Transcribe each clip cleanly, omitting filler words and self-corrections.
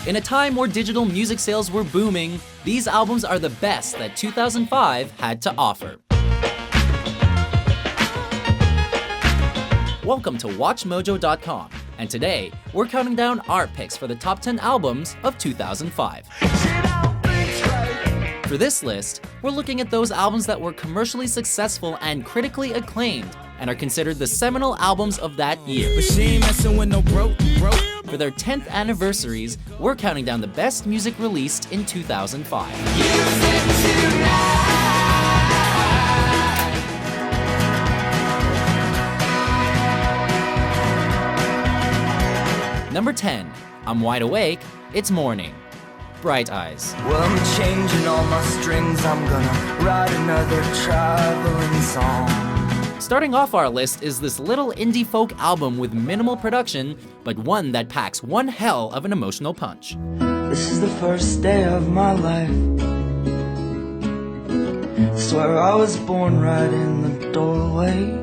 In a time where digital music sales were booming, these albums are the best that 2005 had to offer. Welcome to WatchMojo.com, and today we're counting down our picks for the top 10 albums of 2005. For this list, we're looking at those albums that were commercially successful and critically acclaimed and are considered the seminal albums of that year. For their 10th anniversaries, we're counting down the best music released in 2005. Number 10, I'm Wide Awake, It's Morning. Bright Eyes. Well, I'm changing all my strings, I'm gonna write another traveling song. Starting off our list is this little indie folk album with minimal production, but one that packs one hell of an emotional punch. This is the first day of my life. Swear I was born right in the doorway.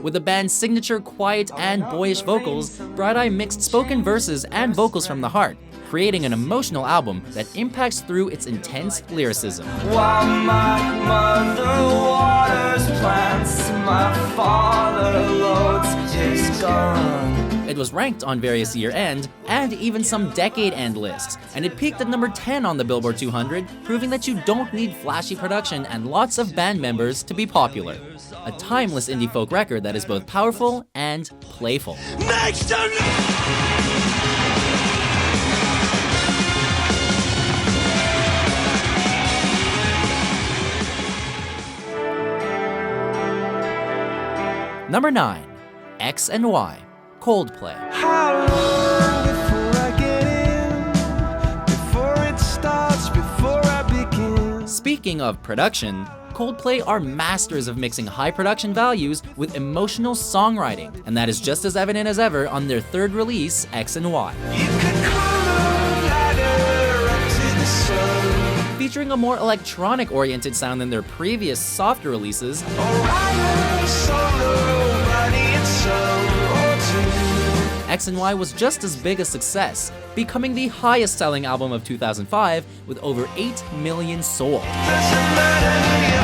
With the band's signature quiet and boyish vocals, Bright Eye mixed spoken verses and vocals from the heart, creating an emotional album that impacts through its intense lyricism. While my mother waters plants, my father loads his gun. It was ranked on various year-end and even some decade-end lists, and it peaked at number 10 on the Billboard 200, proving that you don't need flashy production and lots of band members to be popular. A timeless indie folk record that is both powerful and playful. Next to Number 9, X and Y, Coldplay. How long before I get in? Before it starts, before I begin. Speaking of production, Coldplay are masters of mixing high production values with emotional songwriting, and that is just as evident as ever on their third release, X and Y. You could call a ladder up to the sun. Featuring a more electronic-oriented sound than their previous softer releases, Or ride solo, body and soul, or two. X and Y was just as big a success, becoming the highest-selling album of 2005 with over 8 million sold. Doesn't matter who you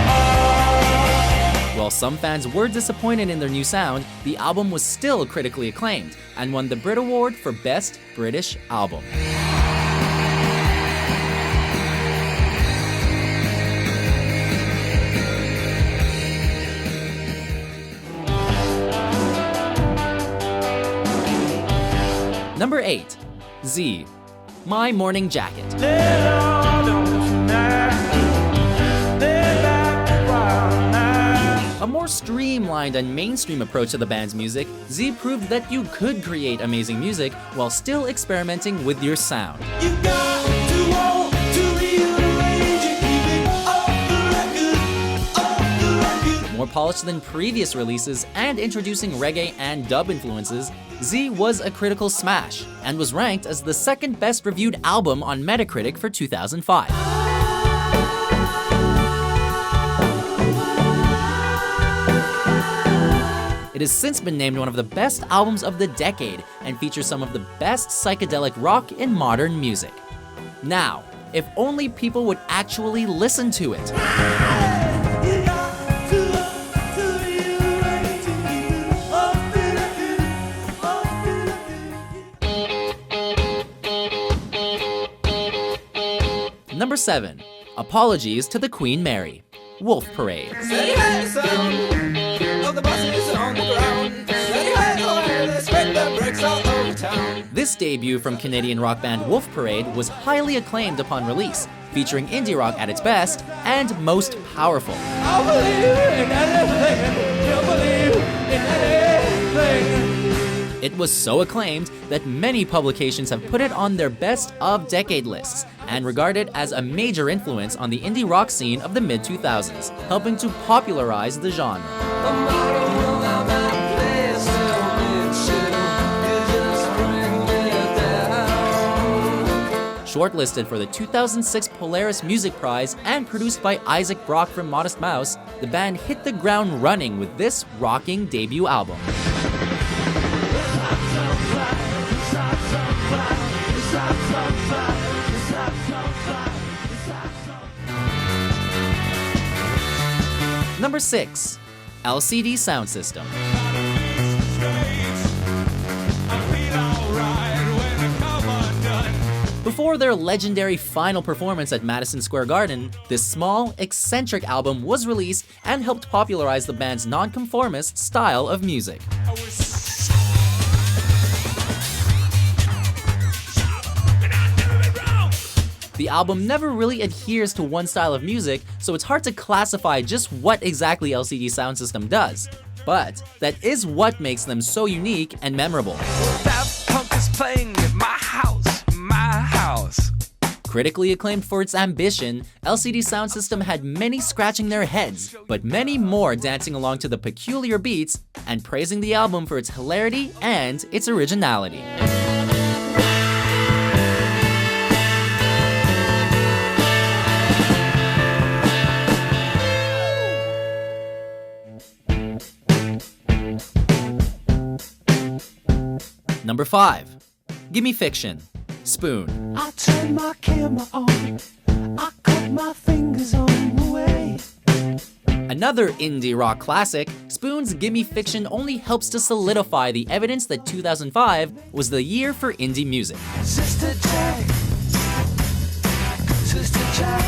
are. While some fans were disappointed in their new sound, the album was still critically acclaimed and won the Brit Award for Best British Album. Number 8, Z, My Morning Jacket. Lay low, don't tonight. Lay back a while now. A more streamlined and mainstream approach to the band's music, Z proved that you could create amazing music while still experimenting with your sound. You got to want to rearrange it, keep it off the record. More polished than previous releases and introducing reggae and dub influences, Z was a critical smash and was ranked as the second best reviewed album on Metacritic for 2005. It has since been named one of the best albums of the decade and features some of the best psychedelic rock in modern music. Now, if only people would actually listen to it. Number 7, Apologies to the Queen Mary, Wolf Parade. Steady hand sound of the buses on the ground. Steady hand, oh, they spread the bricks all over town. This debut from Canadian rock band Wolf Parade was highly acclaimed upon release, featuring indie rock at its best and most powerful. I believe in anything. You believe in anything. It was so acclaimed that many publications have put it on their best of decade lists and regard it as a major influence on the indie rock scene of the mid-2000s, helping to popularize the genre. Shortlisted for the 2006 Polaris Music Prize and produced by Isaac Brock from Modest Mouse, the band hit the ground running with this rocking debut album. Number 6. LCD Soundsystem. Before their legendary final performance at Madison Square Garden, this small, eccentric album was released and helped popularize the band's nonconformist style of music. The album never really adheres to one style of music, so it's hard to classify just what exactly LCD Soundsystem does. But that is what makes them so unique and memorable. Daft Punk is playing at my house, my house. Critically acclaimed for its ambition, LCD Soundsystem had many scratching their heads, but many more dancing along to the peculiar beats and praising the album for its hilarity and its originality. Number 5. Gimme Fiction, Spoon. I turn my camera on, I cut my fingers on the way. Another indie rock classic, Spoon's Gimme Fiction only helps to solidify the evidence that 2005 was the year for indie music. Sister Jack, Sister Jack.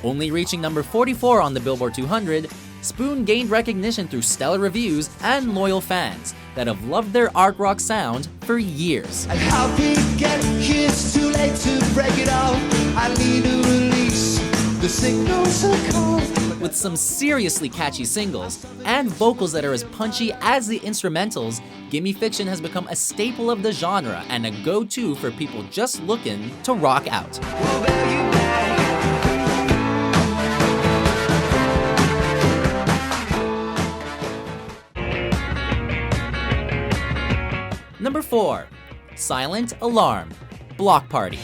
Only reaching number 44 on the Billboard 200, Spoon gained recognition through stellar reviews and loyal fans that have loved their art rock sound for years. And how we get here, it's too late to break it off. I need to release the signals are cold. With some seriously catchy singles and vocals that are as punchy as the instrumentals, Gimme Fiction has become a staple of the genre and a go-to for people just looking to rock out. Well, there you go. Number 4. Silent Alarm, Block Party.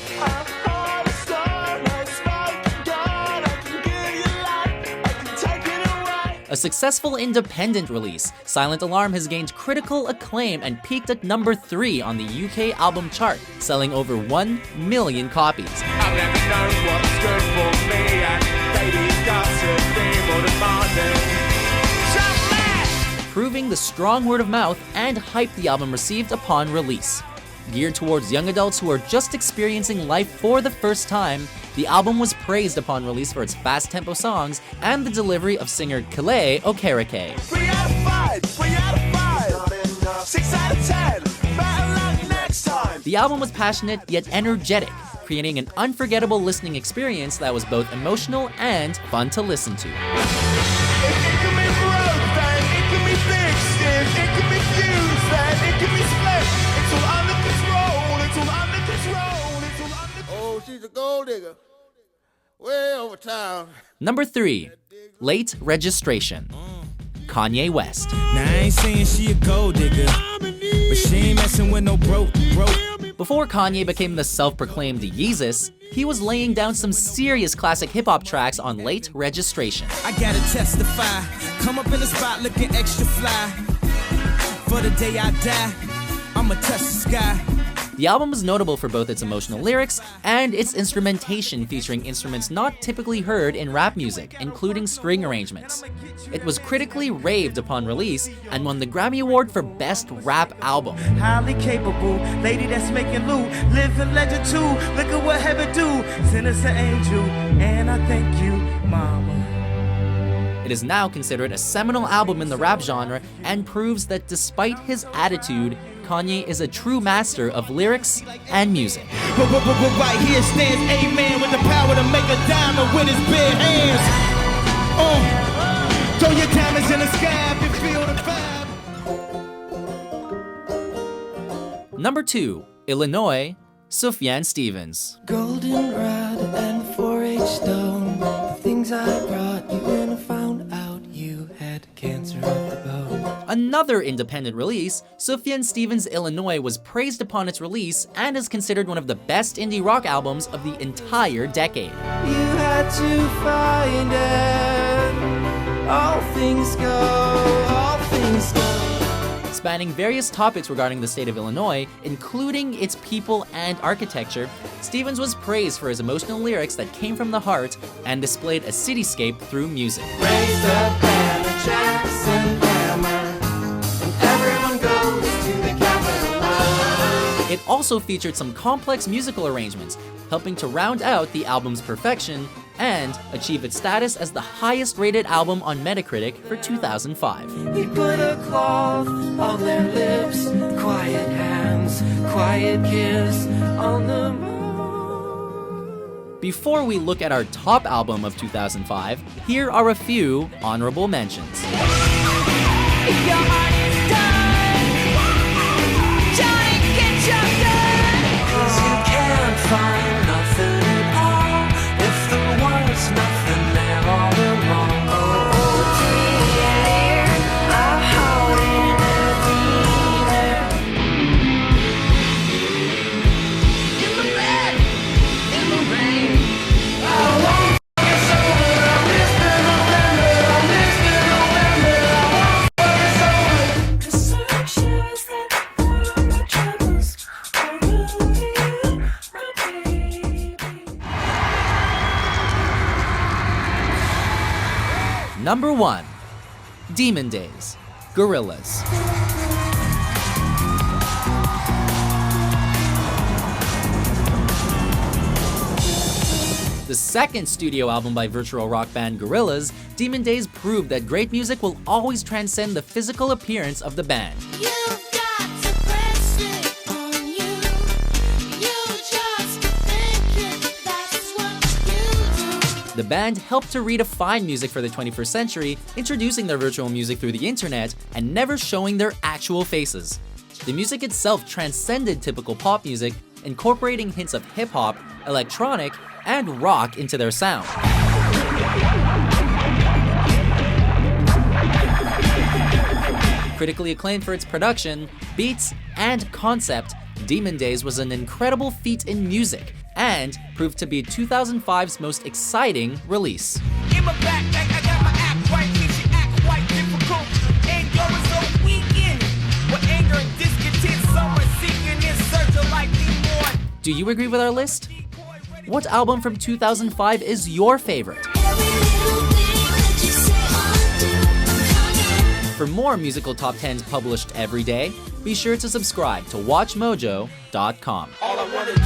A successful independent release, Silent Alarm has gained critical acclaim and peaked at number 3 on the UK album chart, selling over 1 million copies. I've never known what's good for me, and ladies gossiping all the morning. Proving the strong word of mouth and hype the album received upon release. Geared towards young adults who are just experiencing life for the first time, the album was praised upon release for its fast-tempo songs and the delivery of singer Kanye Okereke. 3 out of 5, 3 out of 5, 6 out of 10, better luck next time. The album was passionate yet energetic, creating an unforgettable listening experience that was both emotional and fun to listen to. Oh, she's a gold digger. Way over town. Number 3. Late Registration, Kanye West. Now I ain't saying she a gold digger, but she ain't messing with no broke. Before Kanye became the self-proclaimed Yeezus, he was laying down some serious classic hip-hop tracks on Late Registration. I gotta testify, come up in the spot looking extra fly. For the day I die, I'ma touch the sky. The album was notable for both its emotional lyrics and its instrumentation, featuring instruments not typically heard in rap music, including string arrangements. It was critically raved upon release and won the Grammy Award for Best Rap Album. Highly capable, lady that's making loot, living legend too. Look at what heaven do, send us an angel, and I thank you, mama. It is now considered a seminal album in the rap genre and proves that despite his attitude, Kanye is a true master of lyrics and music. Right here stands a man with the power to make a diamond with his bare hands. Throw your diamonds in the sky if you feel the vibe. Number 2, Illinois, Sufjan Stevens. Golden rod and 4-H stone. The things I brought you when I found out you had cancer of the bone. Another independent release, Sufjan Stevens' Illinois was praised upon its release and is considered one of the best indie rock albums of the entire decade. You had to find it. All things go, all things go. Spanning various topics regarding the state of Illinois, including its people and architecture, Stevens was praised for his emotional lyrics that came from the heart and displayed a cityscape through music. Raise the banner, Jackson Hammer, and everyone goes to the Capitol. It also featured some complex musical arrangements, helping to round out the album's perfection and achieve its status as the highest-rated album on Metacritic for 2005. We put a cloth on their lips, quiet hands, quiet kiss on the moon. Before we look at our top album of 2005, here are a few honorable mentions. If your heart is done, Johnny, get your gun. 'Cause you can't find nothing at all if there was nothing there all along. Number 1. Demon Days, Gorillaz. The second studio album by virtual rock band Gorillaz, Demon Days proved that great music will always transcend the physical appearance of the band. You've got to press it on you. You just think it, that's what you do. The band helped to redefine music for the 21st century, introducing their virtual music through the internet and never showing their actual faces. The music itself transcended typical pop music, incorporating hints of hip-hop, electronic, and rock into their sound. Critically acclaimed for its production, beats, and concept, Demon Days was an incredible feat in music and proved to be 2005's most exciting release. In my backpack, I got my act right, makes you act quite difficult. And you're so weekend. With anger and discontent, some are seeking in search of like more. Do you agree with our list? What album from 2005 is your favorite? For more musical top 10s published every day, be sure to subscribe to WatchMojo.com. All I wanna do